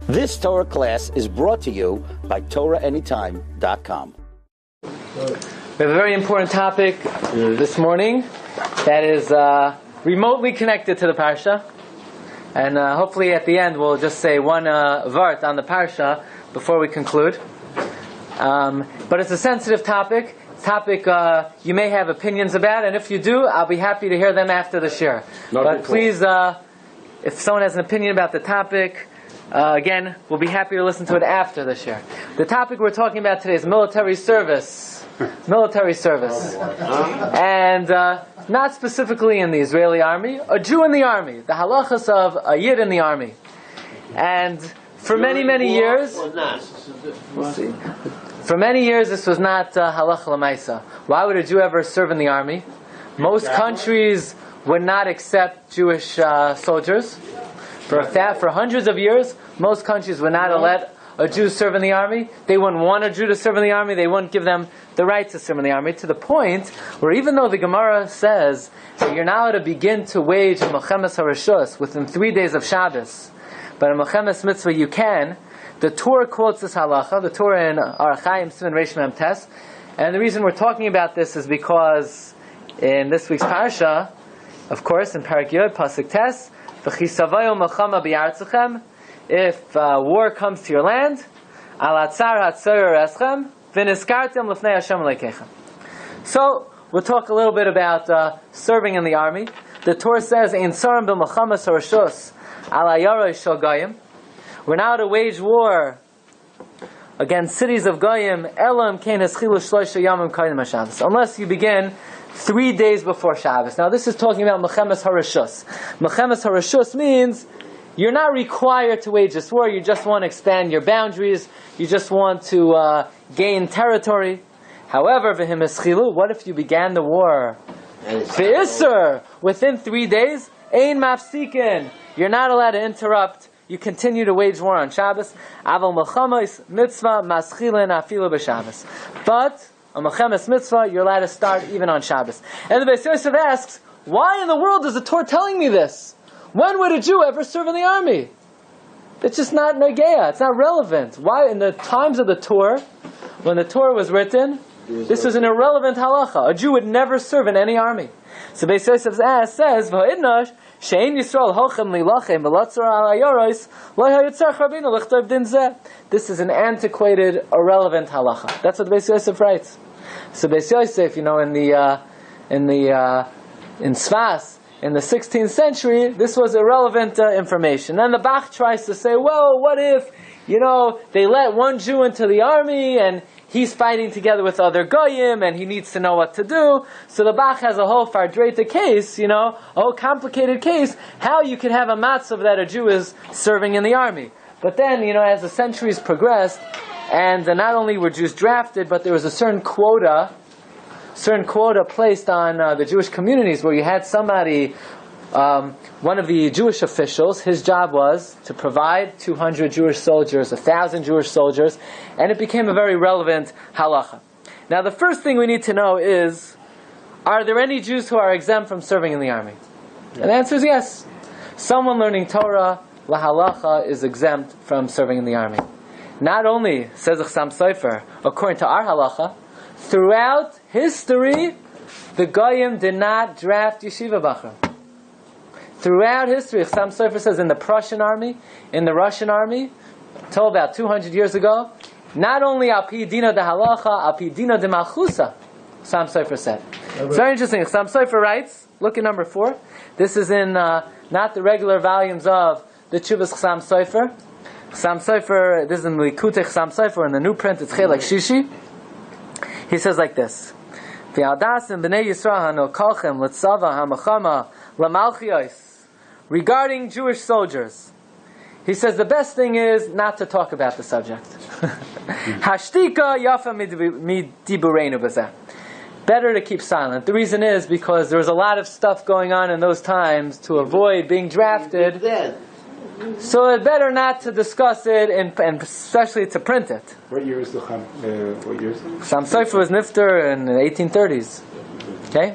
This Torah class is brought to you by TorahAnytime.com. We have a very important topic this morning that is remotely connected to the Parsha. And hopefully at the end we'll just say one vart on the Parsha before we conclude. But it's a sensitive topic. You may have opinions about, and if you do, I'll be happy to hear them after the shiur. But please, if someone has an opinion about the topic, again, we'll be happy to listen to it after the shiur. The topic we're talking about today is military service. Military service. And not specifically in the Israeli army, a Jew in the army. The halachas of a Yid in the army. And for many, many years, we'll see. For many years this was not halacha l'maisa. Why would a Jew ever serve in the army? Most countries would not accept Jewish soldiers. For hundreds of years, most countries would not let a Jew serve in the army. They wouldn't want a Jew to serve in the army. They wouldn't give them the right to serve in the army, to the point where even though the Gemara says that you're not allowed to begin to wage a Mechemes Harashus within 3 days of Shabbos, but a Mechemes Mitzvah you can, the Torah quotes this halacha, the Torah in Arachayim Siman Reish Mem Tes, and the reason we're talking about this is because in this week's Parsha, of course, in Parak Yud, Pasuk Tes, V'chisavayu melchama b'yartzachem, if war comes to your land, al atzar hatzoyer eschem, v'niskartem l'fnei Hashem Elokeichem. So, we'll talk a little bit about serving in the army. The Torah says, Ein tzarim b'melchamas harashus al hayaroi shel goyim. We're now to wage war against cities of Goyim, Elam kein eschilu shloisha yamim kaidem haShabbos, unless you begin 3 days before Shabbos. Now this is talking about Mechemes Harashus. Mechemes Harashus means you're not required to wage this war, you just want to expand your boundaries, you just want to gain territory. However, v'him eschilu, what if you began the war V'isser, within 3 days? Ein mafsikin, you're not allowed to interrupt. You continue to wage war on Shabbos. Aval melchamos mitzvah maschilin afilu b'Shabbos. But a melchemes mitzvah, you're allowed to start even on Shabbos. And the Beis Yosef asks, why in the world is the Torah telling me this? When would a Jew ever serve in the army? It's just not negeya. It's not relevant. Why in the times of the Torah, when the Torah was written, this was an irrelevant halacha. A Jew would never serve in any army. So Beis Yosef says, "V'ha'idnash she'ein Yisrael hochem lilachem v'latzor al hayoros lo hayitzarch Rabbeinu lichtov din zeh." This is an antiquated, irrelevant halacha. That's what Beis Yosef writes. So Beis Yosef, in Sfas, in the 16th century, this was irrelevant information. Then the Bach tries to say, well, what if, they let one Jew into the army and he's fighting together with other goyim, and he needs to know what to do. So the Bach has a whole fardreta case, a whole complicated case, how you could have a matzav that a Jew is serving in the army. But then, as the centuries progressed, and not only were Jews drafted, but there was a certain quota placed on the Jewish communities, where you had somebody, one of the Jewish officials, his job was to provide 200 Jewish soldiers, 1,000 Jewish soldiers, and it became a very relevant halacha. Now the first thing we need to know is, are there any Jews who are exempt from serving in the army? And the answer is yes. Someone learning Torah, la halacha, is exempt from serving in the army. Not only, says the Chassam Sofer, according to our halacha, throughout history, the Goyim did not draft yeshiva bachram. Throughout history, Chassam Sofer says in the Prussian army, in the Russian army, until about 200 years ago, not only al pi dina de halacha, al pi dina de malchusa, Chassam Sofer said. It's very interesting. Chassam Sofer writes, look at number 4. This is in not the regular volumes of the Tshuvas Chassam Sofer. Chassam Sofer, this is in the Likutei Chassam Sofer, in the new print, it's Chelek Shishi. He says like this: V'aldasim b'nei Yisrael hanu kolchem l'tzava hamachama l'malchios. Regarding Jewish soldiers, he says the best thing is not to talk about the subject. Hashtika yafa midibureinu b'zeh. Better to keep silent. The reason is because there was a lot of stuff going on in those times to avoid being drafted. So it's better not to discuss it, and especially to print it. What year is the what year is it? Chassam Sofer was nifter in the 1830s. Okay?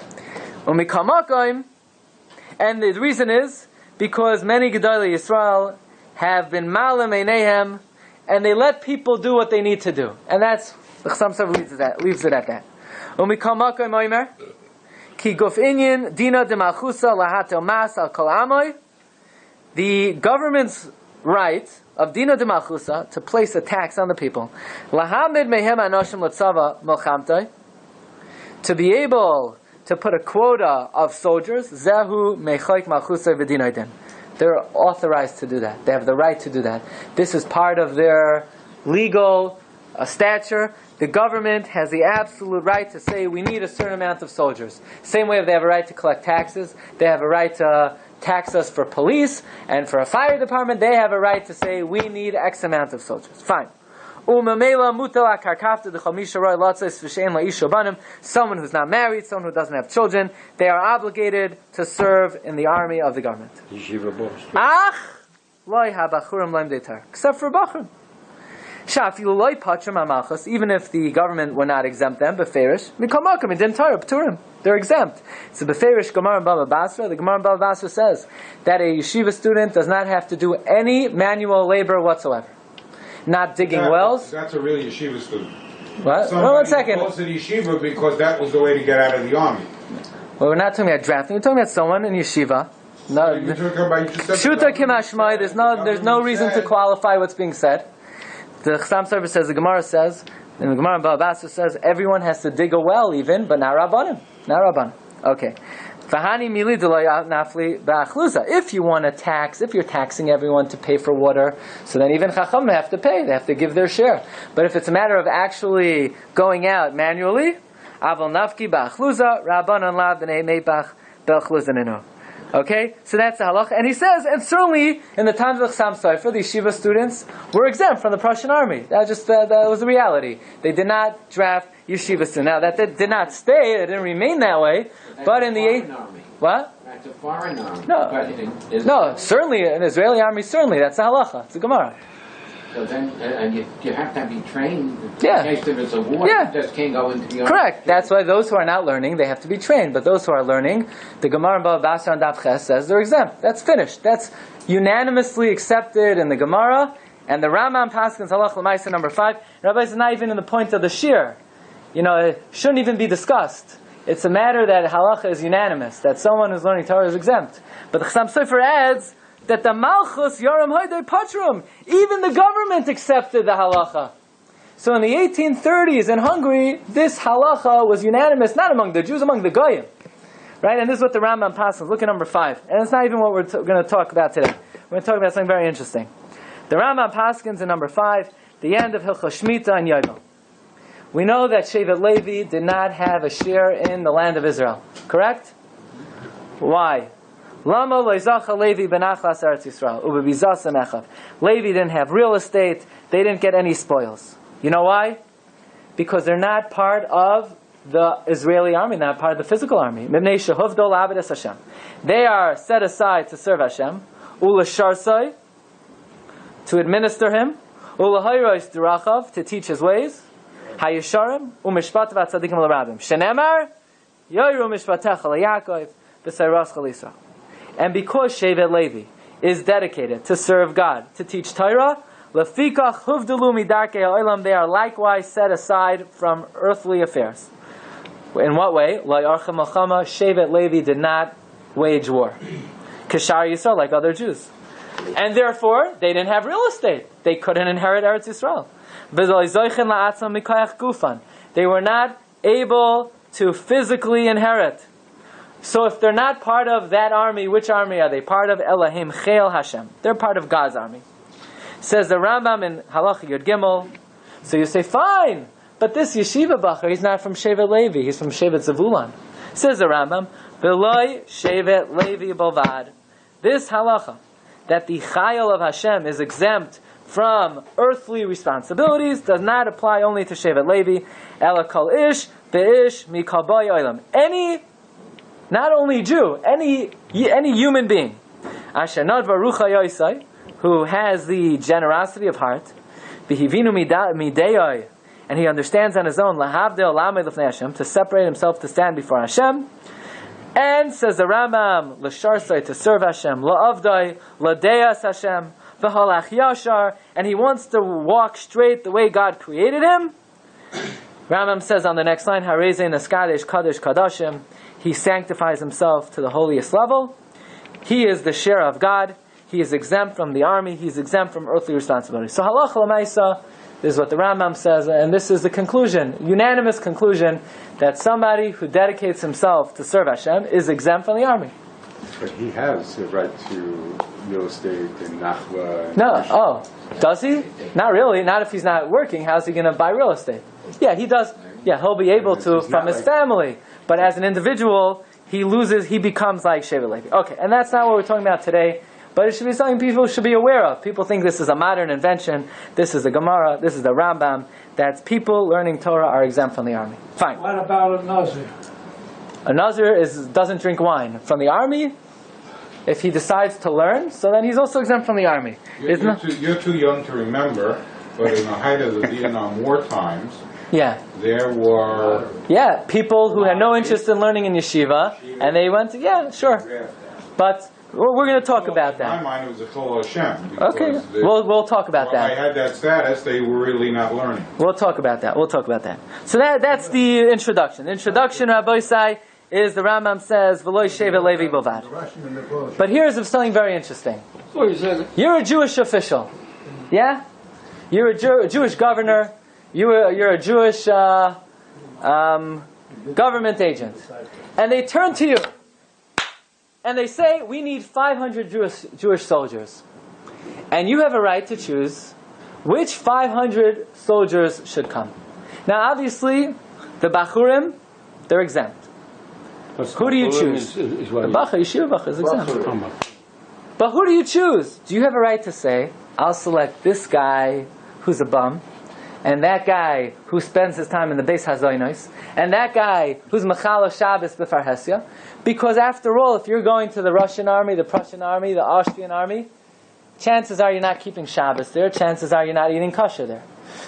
And the reason is because many Gedolei Yisrael have been malam einehem, and they let people do what they need to do. And that's, the Chassam Sofer leaves it at that. Umikal makom oimer, ki guf inyan dina de malchusa lahatel mas al kol amoy. The government's right of dina de malchusa to place a tax on the people, lahamid mehem anoshim letzava milchamtoi, to be able to put a quota of soldiers, zehu mechoik malchusa v'dinaydin. They're authorized to do that. They have the right to do that. This is part of their legal stature. The government has the absolute right to say we need a certain amount of soldiers. Same way if they have a right to collect taxes, they have a right to tax us for police, and for a fire department, they have a right to say we need X amount of soldiers. Fine. Someone who's not married, someone who doesn't have children, they are obligated to serve in the army of the government. Except for Bachrim. Even if the government would not exempt them, they're exempt. So Beferish Gemara and Baba Basra, the Gemara and Baba Basra says that a yeshiva student does not have to do any manual labor whatsoever. Not digging wells. That's a real yeshiva student. What? Well, 1 second. Goes to the yeshiva because that was the way to get out of the army. Well, we're not talking about drafting. We're talking about someone in yeshiva. No, Shuta Kimashmai. There's no reason to qualify what's being said. The Chassam Sofer says, the Gemara says, and the Gemara and Baba Basra says, everyone has to dig a well even, but not Rabbanim. Not Rabbanim. Okay. If you want to tax, if you're taxing everyone to pay for water, so then even Chacham have to pay. They have to give their share. But if it's a matter of actually going out manually, okay, so that's the halacha. And he says, and certainly in the times of the Chassam Sofer, the yeshiva students were exempt from the Prussian army. That was the reality. They did not draft yeshiva students. Now that did not stay, it didn't remain that way. But in the what? That's a foreign army. No, certainly an Israeli army. Certainly, that's the halacha. It's a Gemara. So then, you have to be trained in case there is a war. Yeah. You just can't go into the army. Correct. That's why those who are not learning, they have to be trained. But those who are learning, the Gemara and Baba Basra and Daf Ches says they're exempt. That's finished. That's unanimously accepted in the Gemara. And the Rambam Paskins Halach L'Maisa number 5. Rabbi is not even in the point of the Shiur. It shouldn't even be discussed. It's a matter that halacha is unanimous, that someone who's learning Torah is exempt. But the Chassam Sofer adds that the Malchus Yoram Hoydei Patron, even the government accepted the halacha. So in the 1830s in Hungary, this halacha was unanimous, not among the Jews, among the Goyim. Right? And this is what the Rambam passes. Look at number 5. And it's not even what we're going to talk about today. We're going to talk about something very interesting. The Rambam paskins in number 5, the end of Hilchos Shmita and Yovel. We know that Shevet Levi did not have a share in the land of Israel. Correct? Why? Lama loizacha Levi benachlas Eretz Yisrael ubebizas emechav. Levi didn't have real estate. They didn't get any spoils. You know why? Because they're not part of the Israeli army, not part of the physical army. Mibnei shehuvdo la'avedas Hashem. They are set aside to serve Hashem. U'lasharsai, to administer Him. U'lahayros dirachav, to teach His ways. Hayisharim u'mishpat v'atzadikim l'rabim. Shenemar yoyru mishpatecha l'Yaakov v'sayrascha l'Yisrael. And because Shevet Levi is dedicated to serve God, to teach Torah, lefikach huvdelu midarkei ha'olam, they are likewise set aside from earthly affairs. In what way? La'yarchem milchama, Shevet Levi did not wage war. Kishar Yisrael, like other Jews. And therefore, they didn't have real estate. They couldn't inherit Eretz Yisrael. They were not able to physically inherit. So if they're not part of that army, which army are they? Part of Elohim Chel Hashem. They're part of God's army. Says the Rambam in Halacha Yud Gimel. So you say, fine, but this yeshiva bacher, he's not from Shevet Levi, he's from Shevet Zavulon. Says the Rambam, V'loi Shevet Levi Bovad. This halacha, that the Chayil of Hashem is exempt from earthly responsibilities, does not apply only to Shevet Levi. Ela kol ish be'ish mikol boy olam. Any, not only Jew, any human being, asher nadva rucha yoisai, who has the generosity of heart, v'hivinu mideyoi, and he understands on his own, lahavdil lamei lefnei Hashem, to separate himself to stand before Hashem. And says the Rambam, l'sharsai, to serve Hashem, la'avdai, ladeas Hashem, v'halach yashar, and he wants to walk straight the way God created him. Rambam says on the next line, Harezein Eskadesh Kadesh Kadashim, he sanctifies himself to the holiest level. He is the share of God. He is exempt from the army. He is exempt from earthly responsibility. So halacha l'maisa, this is what the Rambam says, and this is the conclusion, unanimous conclusion, that somebody who dedicates himself to serve Hashem is exempt from the army. But he has the right to real estate and nachla. No, does he? Not really. Not if he's not working. How's he going to buy real estate? Yeah, he does. Yeah, he'll be able to from his family. But as an individual, he becomes like Shevet Levi. Okay, and that's not what we're talking about today. But it should be something people should be aware of. People think this is a modern invention. This is the Gemara. This is the Rambam. That people learning Torah are exempt from the army. Fine. What about a Nazir? A Nazir doesn't drink wine. From the army, if he decides to learn, so then he's also exempt from the army. You're too young to remember, but in the height of the Vietnam War times, there were people who had no interest in learning in yeshiva, and they went to, sure. But we're going to talk about that. In my mind, it was a Chol Hashem. Okay, we'll talk about that. When I had that status, they were really not learning. We'll talk about that. So that's the introduction. The introduction, Rabbi Isai, is the Rambam says, V'lo Shevet Levi Bovad. But here's something very interesting. You're a Jewish official. Yeah? You're a Jewish governor. You're a Jewish government agent. And they turn to you. And they say, we need 500 Jewish soldiers. And you have a right to choose which 500 soldiers should come. Now, obviously, the Bachurim, they're exempt. Who do you choose? The Bachur, Yeshiva Bachur is exempt. But who do you choose? Do you have a right to say, I'll select this guy who's a bum, and that guy who spends his time in the Beis Hazonos, and that guy who's Machalo Shabbos b'Farhesia? Because after all, if you're going to the Russian army, the Prussian army, the Austrian army, chances are you're not keeping Shabbos there, chances are you're not eating kosher there.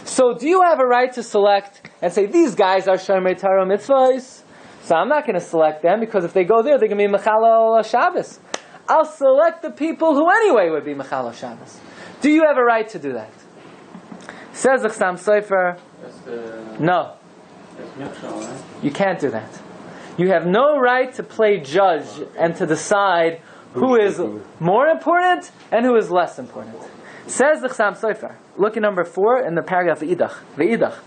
So do you have a right to select and say, these guys are Shomer Torah mitzvahs, so I'm not going to select them, because if they go there, they're going to be Machalo Shabbos. I'll select the people who anyway would be Machalo Shabbos. Do you have a right to do that? Says the Chassam Sofer, no. You can't do that. You have no right to play judge and to decide who is more important and who is less important. Says the Chassam Sofer, look at number 4 in the paragraph Ve'idach.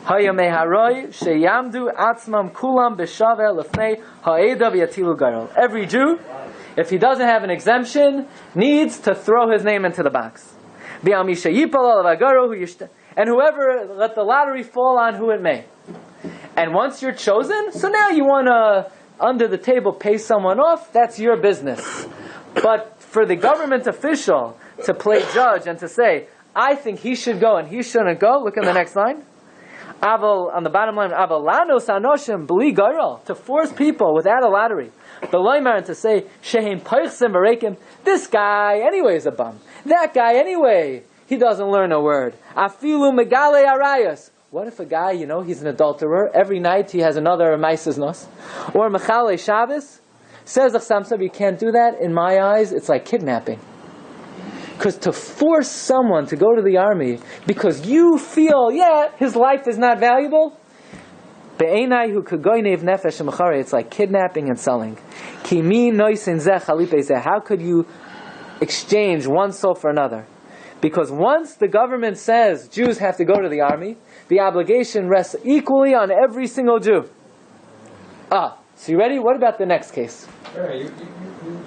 Hayamei haroi sheyamdu atzmam kulam b'shaveh lefnei ha'eda v'yatilu garol. Every Jew, if he doesn't have an exemption, needs to throw his name into the box. And whoever, let the lottery fall on who it may. And once you're chosen, so now you want to, under the table, pay someone off, that's your business. But for the government official to play judge and to say, I think he should go and he shouldn't go, look in the next line. Aval, on the bottom line, avalanos anoshim b'li garal, to force people without a lottery. B'loimar, and to say, shehem peichsim v'reikim, this guy anyway is a bum. That guy anyway, he doesn't learn a word. Afilu megale arayas. What if a guy, he's an adulterer, every night he has another maisas nos? Or mechale Shabbos? Says the Chassam Sofer, you can't do that. In my eyes, it's like kidnapping. Because to force someone to go to the army because you feel, his life is not valuable, it's like kidnapping and selling. How could you exchange one soul for another? Because once the government says Jews have to go to the army, the obligation rests equally on every single Jew. So you ready? What about the next case? You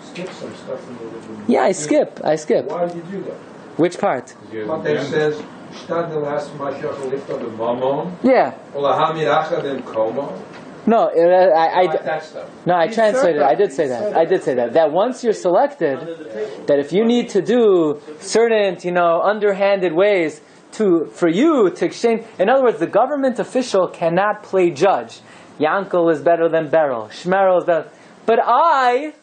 skip some stuff in the living. Yeah, I skip. Why do you do that? Which part? But it says, yeah. No, I translated. I did say that. That once you're selected, that if you need to do certain, underhanded ways for you to exchange. In other words, the government official cannot play judge. Yankel is better than Beryl. Shmerel is better. But Chayai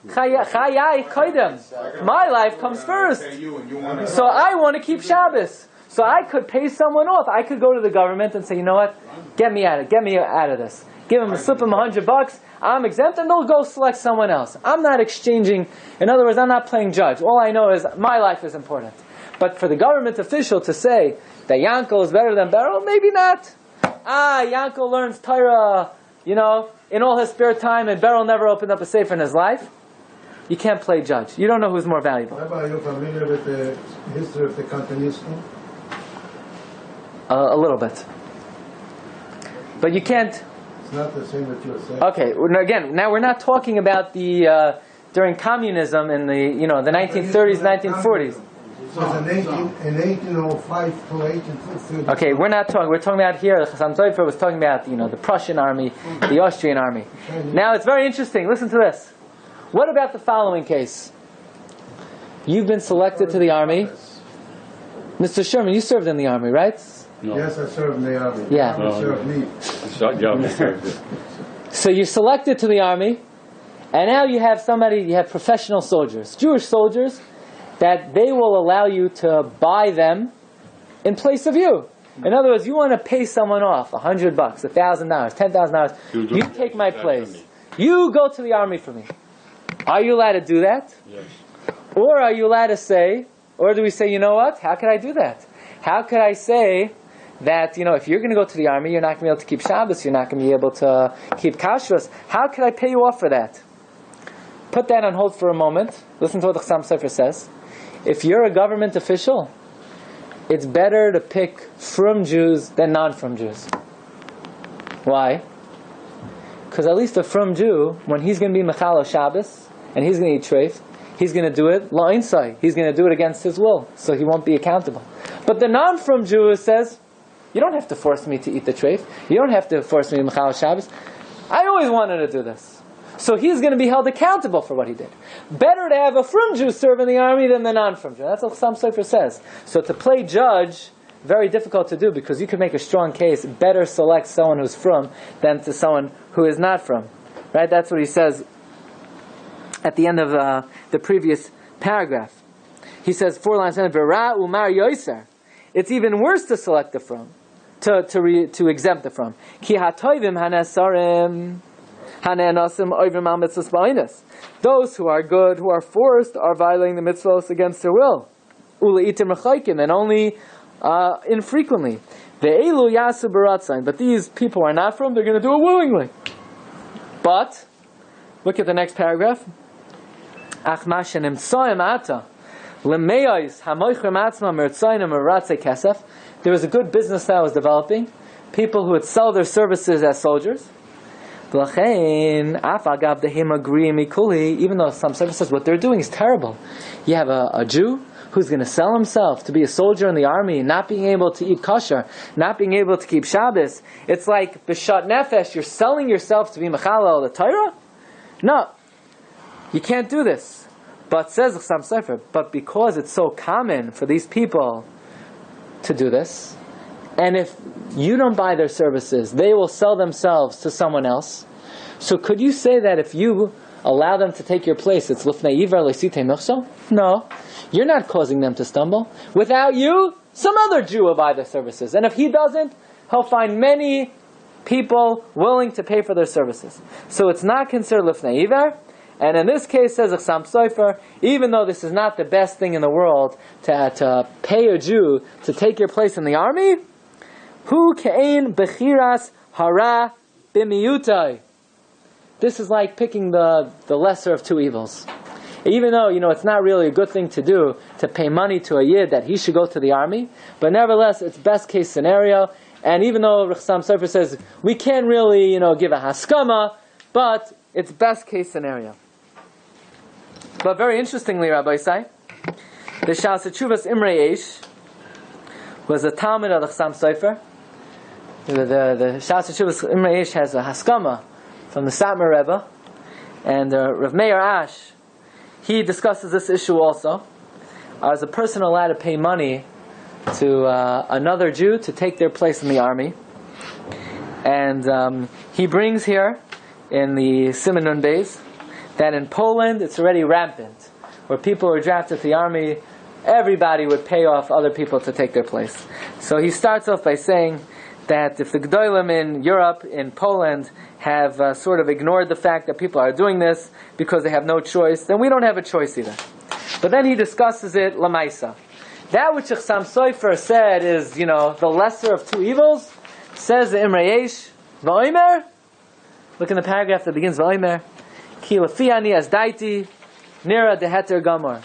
Koidem. My life comes first. So I want to keep Shabbos. So I could pay someone off. I could go to the government and say, you know what? Get me out of this. give them a slip of $100, I'm exempt, and they'll go select someone else. I'm not exchanging, in other words, I'm not playing judge. All I know is my life is important. But for the government official to say that Yankel is better than Beryl, maybe not. Yankel learns Torah, in all his spare time, and Beryl never opened up a sefer in his life. You can't play judge. You don't know who's more valuable. Are you familiar with the history of the Cantonismo? A little bit. But you can't... It's not the same that you're saying. Okay, again, now we're not talking about the during communism in the 1930s, 1940s. It was in 1805 to 1850. Okay, we're talking about here, the Chassam Sofer was talking about, the Prussian army, the Austrian army. Now it's very interesting, listen to this. What about the following case? You've been selected to the army. Mr. Sherman, you served in the army, right? No. Yes, I served in the army. Yeah. The army served me. So you're selected to the army, and now you have professional soldiers, Jewish soldiers, that they will allow you to buy them in place of you. In other words, you want to pay someone off $100, $1,000, $10,000. You take my place. You go to the army for me. Are you allowed to do that? Yes. Or are you allowed to say, or do we say, you know what? How could I do that? How could I say that, if you're going to go to the army, you're not going to be able to keep Shabbos, you're not going to be able to keep Kashrus. How could I pay you off for that? Put that on hold for a moment. Listen to what the Chassam Sofer says. If you're a government official, it's better to pick frum Jews than non-frum Jews. Why? Because at least a frum Jew, when he's going to be Mechal Shabbos, and he's going to eat treif, he's going to do it la'inzai. He's going to do it against his will, so he won't be accountable. But the non-frum Jew says, you don't have to force me to eat the treif. You don't have to force me to Mechal Shabbos. I always wanted to do this. So he's going to be held accountable for what he did. Better to have a frum Jew serve in the army than the non-frum Jew. That's what Chassam Sofer says. So to play judge, very difficult to do, because you can make a strong case, better select someone who's frum than to someone who is not frum. Right? That's what he says at the end of the previous paragraph. He says, 4 lines in, Vera umar yoiser. It's even worse to select the frum, to exempt the frum. Ki hatoivim hanesarim. Those who are good, who are forced, are violating the mitzvahs against their will. And only infrequently. But these people are not from, they're going to do it willingly. But, look at the next paragraph. There was a good business that was developing. People who would sell their services as soldiers. Even though some services, what they're doing is terrible. You have a Jew who's going to sell himself to be a soldier in the army, not being able to eat kosher, not being able to keep Shabbos. It's like b'shat nefesh, you're selling yourself to be mechalel the Torah? No, you can't do this. But says the Chassam Sofer, but because it's so common for these people to do this, and if you don't buy their services, they will sell themselves to someone else. So could you say that if you allow them to take your place, it's lifnei iver le'sitei milchso? No. You're not causing them to stumble. Without you, some other Jew will buy their services. And if he doesn't, he'll find many people willing to pay for their services. So it's not considered lifnei iver. And in this case, says Chassam Sofer, even though this is not the best thing in the world to pay a Jew to take your place in the army, Hu ke'ein bechiras hara b'miyutai. This is like picking the lesser of two evils. Even though, it's not really a good thing to do, to pay money to a Yid that he should go to the army, but nevertheless, it's best case scenario. And even though Chassam Sofer says, we can't really, give a haskama, but it's best case scenario. But very interestingly, Rabbi Say, the Shas Tshuvas Imrei Eish was a Talmud of the Chassam Sofer. The Shas Tshuvas Imrei Eish has a haskama from the Satmar Rebbe, and Rabbi Meir he discusses this issue also. Is a person allowed to pay money to another Jew to take their place in the army? And he brings here in the Simenon Beis that in Poland it's already rampant, where people are drafted to the army, everybody would pay off other people to take their place. So he starts off by saying that if the Gedolim in Europe, in Poland, have sort of ignored the fact that people are doing this because they have no choice, then we don't have a choice either. But then he discusses it lamaisa. That which Chassam Sofer said is, the lesser of two evils, says the Imreyesh, V'oimer, look in the paragraph that begins V'oimer, Ki lefiani as daiti, nira deheter gamor.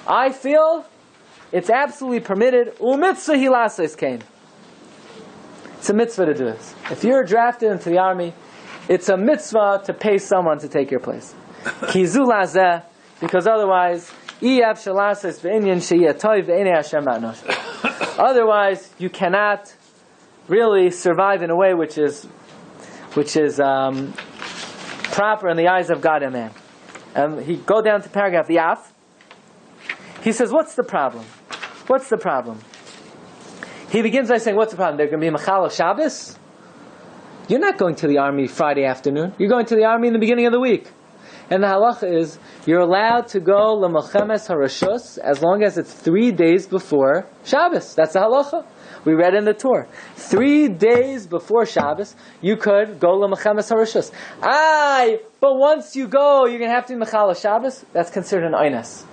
I feel it's absolutely permitted, u'mitzvah hilases kain. It's a mitzvah to do this. If you're drafted into the army, it's a mitzvah to pay someone to take your place. Ki zu lazeh, because otherwise, otherwise, you cannot really survive in a way which is proper in the eyes of God and man. He go down to paragraph Yaf. He says, "What's the problem? What's the problem?" He begins by saying, "What's the problem? They're going to be Machal Shabbos. You're not going to the army Friday afternoon. You're going to the army in the beginning of the week." And the halacha is, you're allowed to go l'melchemes harashus as long as it's 3 days before Shabbos. That's the halacha. We read in the Torah. 3 days before Shabbos, you could go l'melchemes harashus. But once you go, you're going to have to be mechal Shabbos. That's considered an oines.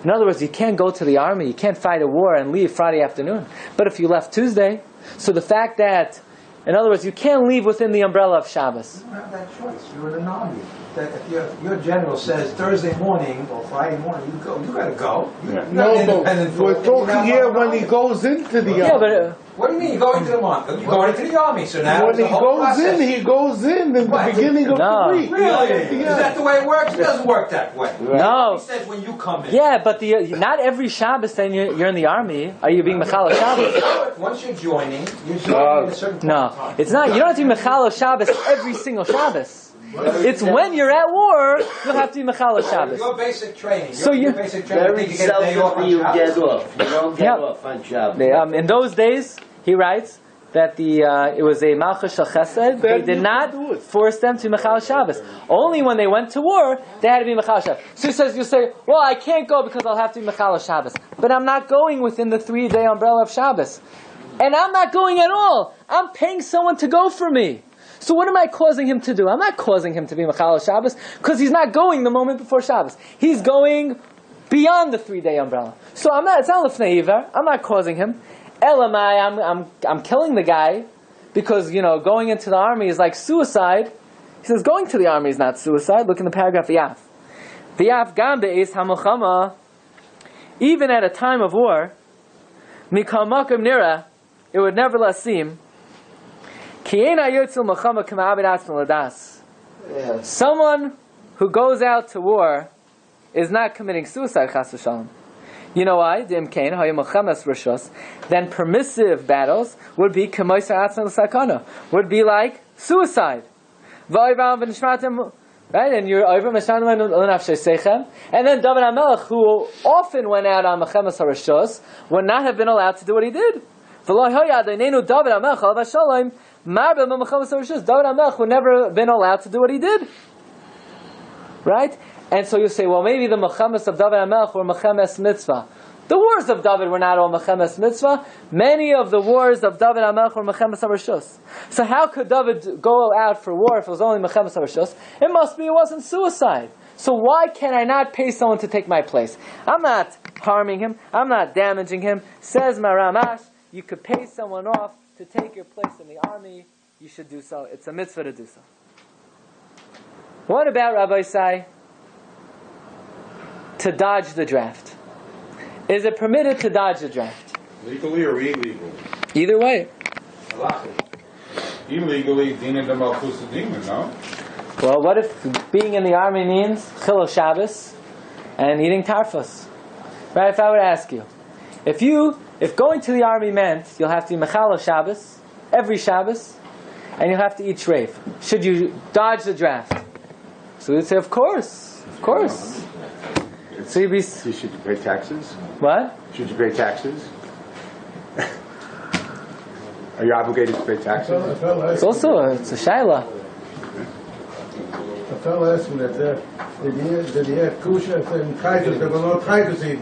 In other words, you can't go to the army, you can't fight a war and leave Friday afternoon. But if you left Tuesday, so the fact that, in other words, you can't leave within the umbrella of Shabbos. You don't have that choice. You're in an army. That if your general says Thursday morning or Friday morning, you got to go. No, but we're talking here when he goes into the army. Yeah, but what do you mean? You go into the army. You go into the army. So now when he goes in the beginning of the week. Really? Is that the way it works? It doesn't work that way. No. He says when you come in. Yeah, but not every Shabbos then you're in the army. Are you being Mechal Shabbos? Once you're joining at a certain point of time. It's not. You don't have to be Mechal Shabbos every single Shabbos. It's when you're at war, you'll have to be Mechal Shabbos. Your basic training. So your basic training. Very seldom you get off. You don't get off on Shabbos. In those days, he writes that it was a Malchus Shel Chesed. They did not force them to Mechal Shabbos. Only when they went to war, they had to be Mechal Shabbos. So he says, you say, well, I can't go because I'll have to be Mechal Shabbos. But I'm not going within the 3-day umbrella of Shabbos. And I'm not going at all. I'm paying someone to go for me. So what am I causing him to do? I'm not causing him to be Mechal Shabbos because he's not going the moment before Shabbos. He's going beyond the 3-day umbrella. So it's not Lefnei Iver. I'm not causing him. Elamai, I'm killing the guy because, going into the army is like suicide. He says going to the army is not suicide. Look in the paragraph Yaf. V'yaf gam be'es hamilchama, even at a time of war, mikal makom nira, it would nevertheless seem, someone who goes out to war is not committing suicide, chas v'shalom. You know why? Then permissive battles would be would be like suicide. Right? And you're over and then David HaMelech, who often went out on Mechemes HaRashos, would not have been allowed to do what he did. David HaMelech would never have been allowed to do what he did. Right? And so you say, well, maybe the Mechemes of David HaMelech were Mechemes Mitzvah. The wars of David were not all Mechemes Mitzvah. Many of the wars of David HaMelech were Mechemes HaRashos. So how could David go out for war if it was only Mechemes HaRashos? It must be it wasn't suicide. So why can I not pay someone to take my place? I'm not harming him. I'm not damaging him. Says Maramash, you could pay someone off to take your place in the army. You should do so. It's a mitzvah to do so. What about Rabbi Sai? To dodge the draft. Is it permitted to dodge the draft? Legally or illegally? Either way. Illegally, Dina de Malchus Dina, no? Well, what if being in the army means Chilul Shabbos and eating tarfos? Right, if I were to ask you, if going to the army meant you'll have to be Mechal Shabbos, every Shabbos, and you'll have to eat shreif, should you dodge the draft? So we'd say, of course. So you'd be... Should you pay taxes? What? Should you pay taxes? Are you obligated to pay taxes? It's also it's a shaila. A fellow asked me that did he have kusha and privacy? There were no privacy.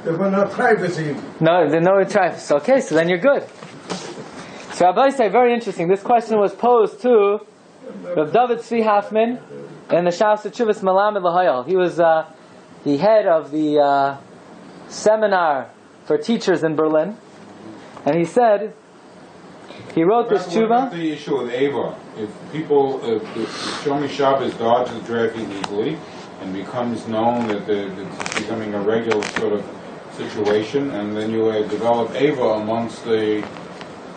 There were no privacy. No, there's no privacy. Okay, so then you're good. So Rabbi say, very interesting. This question was posed to Rav David Tzvi Hoffman in the Shas Teshuvas Melamed L'Hayal. He was the head of the seminar for teachers in Berlin, and he said he wrote this tshuva. What about the issue with Ava? If Shomi Shabbos dodges the draft illegally and becomes known that it's becoming a regular sort of situation, and then you develop Ava amongst the.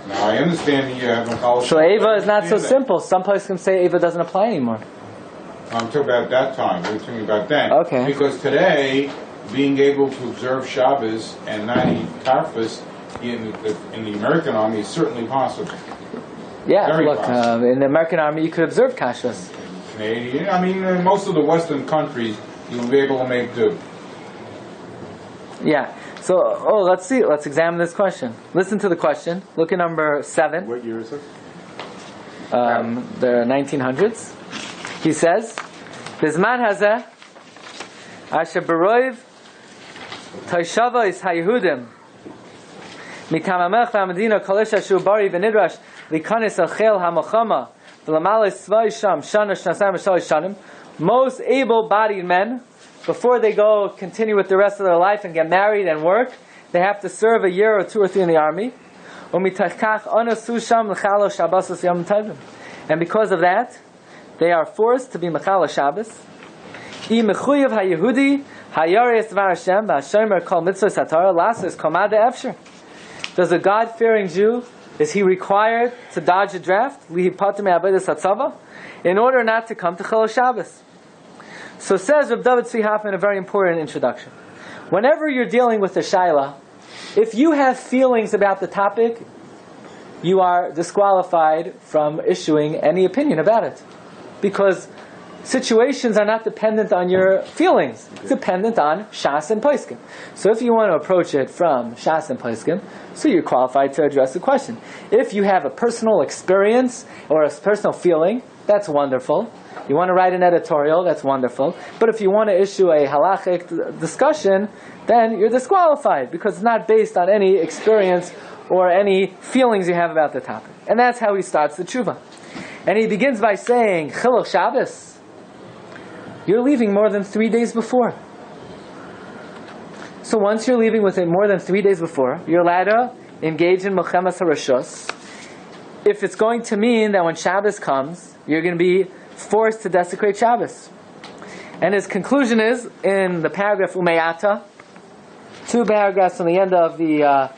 Now I understand you have Machon. So Ava is not so simple. Some places can say Ava doesn't apply anymore. I'm talking about that time. We're talking about then. Okay. Because today, being able to observe Shabbos and not eat tarfus in the American Army is certainly possible. Yeah, Very look, possible. in the American Army you could observe kashrus. Canadian, I mean, in most of the Western countries, you'll be able to make do. Yeah. So, let's see. Let's examine this question. Listen to the question. Look at number 7. What year is it? The 1900s. He says, "Bizman hazeh, asher beroiv toishavos haYehudim mikam hamelech v'hamedina kolesh asher bari v'nidrash likanis al chel hamachama v'lamalis tzvay sham shana shnasam v'shalish shanim." Most able-bodied men, before they go continue with the rest of their life and get married and work, they have to serve a year or 2 or 3 in the army. And because of that, they are forced to be Mechal Shabbos. Does a God-fearing Jew, is he required to dodge a draft in order not to come to Chol Shabbos? So says Reb David Tzvi Hoffman, a very important introduction. Whenever you're dealing with a shaila, if you have feelings about the topic, you are disqualified from issuing any opinion about it. Because situations are not dependent on your feelings. It's dependent on Shas and Poskim. So if you want to approach it from Shas and Poskim, so you're qualified to address the question. If you have a personal experience or a personal feeling, that's wonderful. You want to write an editorial, that's wonderful. But if you want to issue a halachic discussion, then you're disqualified because it's not based on any experience or any feelings you have about the topic. And that's how he starts the tshuva. And he begins by saying, Chilul Shabbos, you're leaving more than 3 days before. So once you're leaving with it more than 3 days before, you're allowed to engage in Mechemas Harashos. If it's going to mean that when Shabbos comes, you're going to be forced to desecrate Shabbos. And his conclusion is, in the paragraph Umeyata, 2 paragraphs on the end of the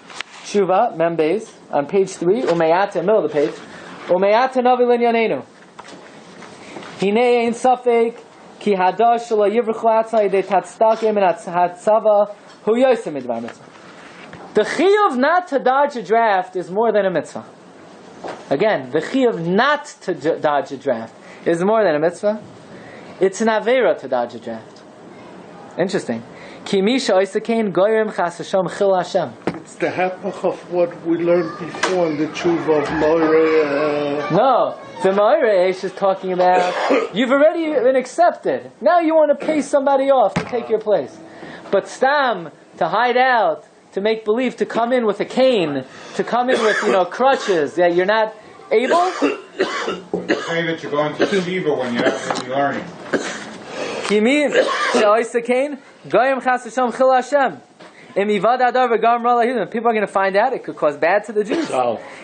Tshuva, Membeis, on page 3, Umeyata, in the middle of the page, Umeyata Navi Linyanenu. Hine ein safek, ki hadash shelo yivruchu atzai de tatstakim and hatzava hu yosem midvar mitzvah. The chiyuv not to dodge a draft is more than a mitzvah. Again, the chiyuv not to dodge a draft is more than a mitzvah. It's an avera to dodge a draft. Interesting. Ki misha oisakain goyim chas Hashem chil Hashem. It's the hapach of what we learned before in the tshuva of Meir. No, the Meir is talking about you've already been accepted. Now you want to pay somebody off to take your place. But stam, to hide out, to make believe, to come in with a cane, to come in with crutches that you're not able. Say that you're going to Shiva when you're not really learning. Kimi she'oisakain goyim chas Hashem chil Hashem. People are going to find out. It could cause bad to the Jews.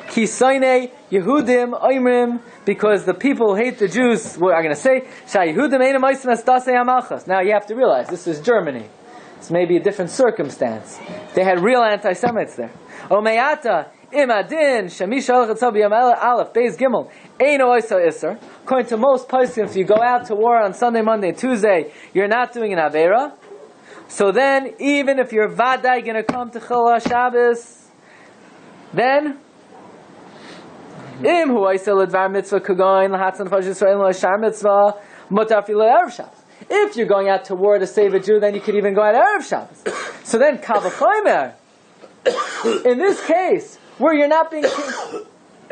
Ki soinei Yehudim oimrim, because the people who hate the Jews are going to say, Yehudim einam oisim astasei hamalchus. Now you have to realize this is Germany. It's maybe a different circumstance. They had real anti-Semites there. Omeyata imadin shamisha alchatzav b'yamel aleph beis gimel eino oisa iser. According to most poskim, if you go out to war on Sunday, Monday, Tuesday, you're not doing an avera. So then, even if you're vaday going to come to Chil Shabbos, then im hu oisa l'dvar mitzvah kagoin l'hatzan faj Yisrael l'shar mitzvah mutar fi l'erev Shabbos. If you're going out to war to save a Jew, then you could even go out Erev Shabbos. So then, Kal v'chomer, in this case, where you're not being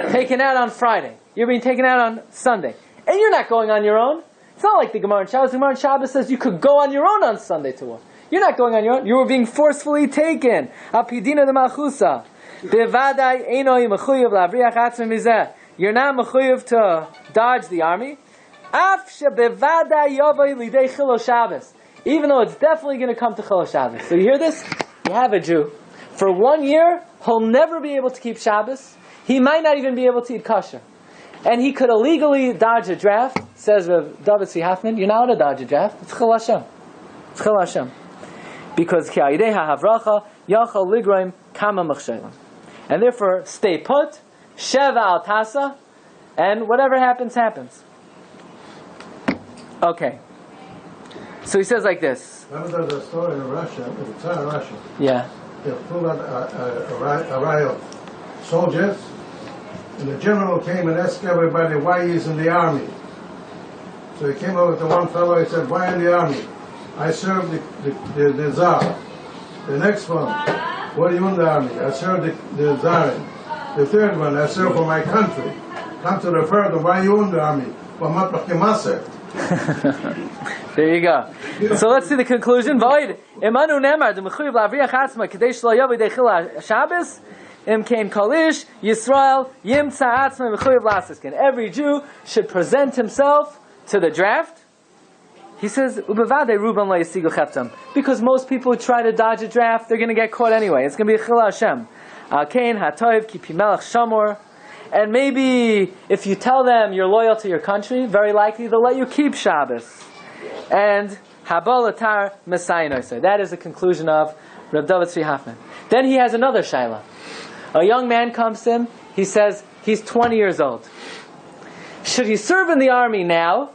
taken out on Friday, you're being taken out on Sunday, and you're not going on your own. It's not like the Gemara in Shabbos. The Gemara in Shabbos says you could go on your own on Sunday to war. You're not going on your own. You were being forcefully taken. Apidina de malchusa. Bevadai einoi mechuyev lavriach atzmi mizeh. You're not mechuyev to dodge the army. Af shebevadai yavai lidei chilo Shabbos. Even though it's definitely going to come to chilo Shabbos. So you hear this? You have a Jew. For 1 year, he'll never be able to keep Shabbos. He might not even be able to eat kosher. And he could illegally dodge a draft. Says David Tzvi Hoffman, you're not allowed to dodge a draft. It's chil Hashem. It's chil Hashem. Because ki ha'idei ha'havracha yachal ligroim kama machshelim. And therefore, stay put, sheva al tasa, and whatever happens, happens. Okay. So he says like this. Remember there's a story in Russia, in the Tsar Russia. Yeah. They flew out a riot of soldiers, and the general came and asked everybody why he's in the army. So he came over to one fellow, he said, why in the army? I served the Tsar. The next one, what are you in the army? I served the Tsarin. The third one, I serve for my country. Come to the third one, why are you in the army? There you go. So let's see the conclusion. Void imanu nemar the mechuyev lavriach atzma kadesh lo yavi dechil Shabbos im kain kolish Yisrael yimtza atzma mechuyev lasiskin. Every Jew should present himself to the draft. He says ubevade ruban lo yasigu cheftam, because most people who try to dodge a draft, they're going to get caught anyway. It's going to be a chil Hashem. Al kain hatoiv ki pimelach shamor. And maybe if you tell them you're loyal to your country, very likely they'll let you keep Shabbos. And habolatar messiah. That is the conclusion of Reb David Tzvi Hoffman. Then he has another shaila. A young man comes to him. He says he's 20 years old. Should he serve in the army now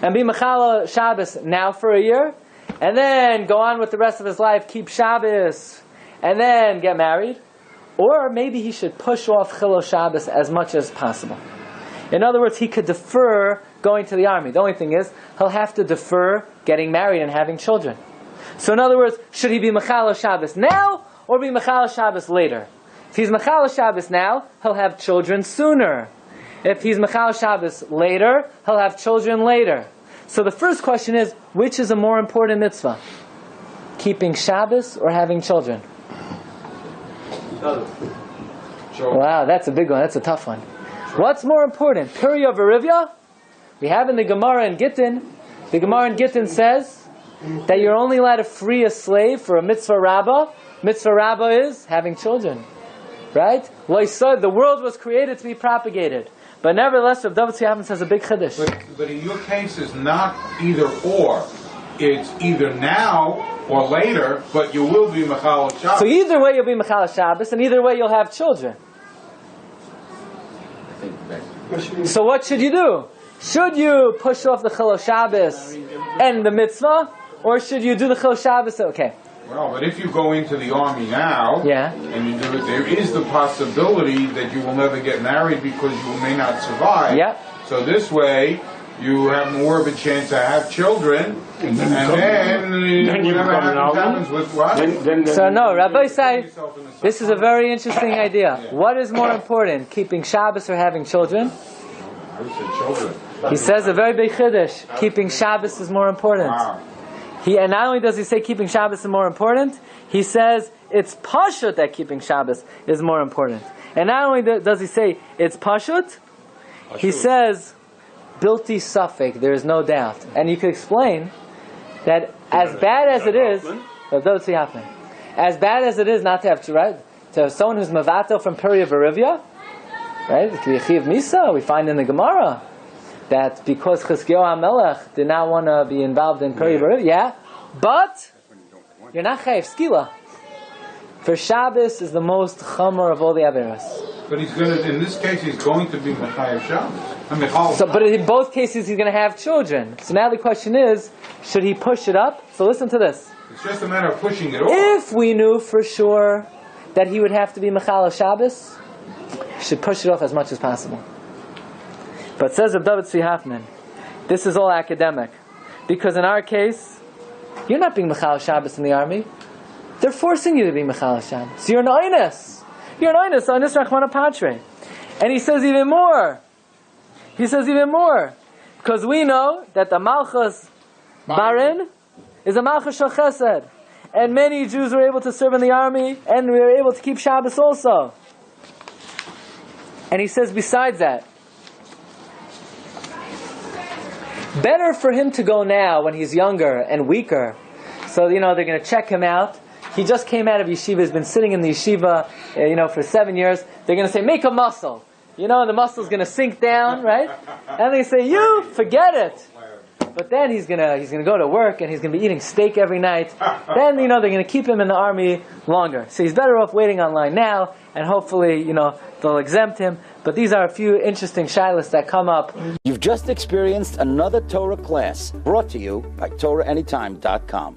and be Mechala Shabbos now for a year, and then go on with the rest of his life, keep Shabbos, and then get married? Or maybe he should push off Chilo Shabbos as much as possible. In other words, he could defer going to the army. The only thing is, he'll have to defer getting married and having children. So in other words, should he be Mechalo Shabbos now, or be Mechalo Shabbos later? If he's Mechalo Shabbos now, he'll have children sooner. If he's Mechalo Shabbos later, he'll have children later. So the first question is, which is a more important mitzvah? Keeping Shabbos or having children? Wow, that's a big one. That's a tough one. What's more important? Puriyah Verivya? We have in the Gemara in Gittin. The Gemara in Gittin says that you're only allowed to free a slave for a mitzvah rabbah. Mitzvah rabbah is having children. Right? The world was created to be propagated. But nevertheless, Rav David Tzvi Hoffman says a big chiddush. But in your case, it's not either or. It's either now or later, but you will be Mechal Shabbos. So either way you'll be Mechal Shabbos, and either way you'll have children. So what should you do? Should you push off the Chilo Shabbos and the mitzvah, or should you do the Chilo Shabbos? Okay. Well, but if you go into the army now, and you do it, there is the possibility that you will never get married because you may not survive. So this way, you have more of a chance to have children, and then whatever happens with what? So no, Rabbi say, this is a very interesting idea. What is more important, keeping Shabbos or having children? I would say children. He says a very big chiddush. Keeping Shabbos is more important. Wow. And not only does he say keeping Shabbos is more important, he says it's pashut that keeping Shabbos is more important. And not only does he say it's pashut, he says bilti safek, there is no doubt. And you could explain that as bad as it is, as bad as it is not to have to have someone who's mavato from Puriyah Verivya, right? It could be a chiv misa. We find in the Gemara that because Chizkiyahu HaMelech did not want to be involved in Puriyah Verivya, but you're not chayiv skila. For Shabbos is the most chamor of all the averos. But he's going to, in this case, he's going to be Mechayev Shabbos. But in both cases, he's going to have children. So now the question is, should he push it up? So listen to this. It's just a matter of pushing it off. If we knew for sure that he would have to be Mechal Shabbos, he should push it off as much as possible. But says Rav David Tzvi Hoffman, this is all academic. Because in our case, you're not being Mechal Shabbos in the army. They're forcing you to be Mechal Shabbos. You're an Oinus. You're an Oinus Rachmana Patre. And he says even more. Because we know that the Malchus Barin is a Malchus Shel Chesed. and many Jews were able to serve in the army, and we were able to keep Shabbos also. And he says, besides that, better for him to go now when he's younger and weaker. So, they're going to check him out. He just came out of yeshiva, he's been sitting in the yeshiva, for 7 years. They're going to say, make a muscle. And the muscle's going to sink down, right? And they say, you, forget it. But then he's gonna go to work and he's gonna be eating steak every night. Then they're gonna keep him in the army longer. So he's better off waiting online now, and hopefully they'll exempt him. But these are a few interesting shilas that come up. You've just experienced another Torah class brought to you by TorahAnytime.com.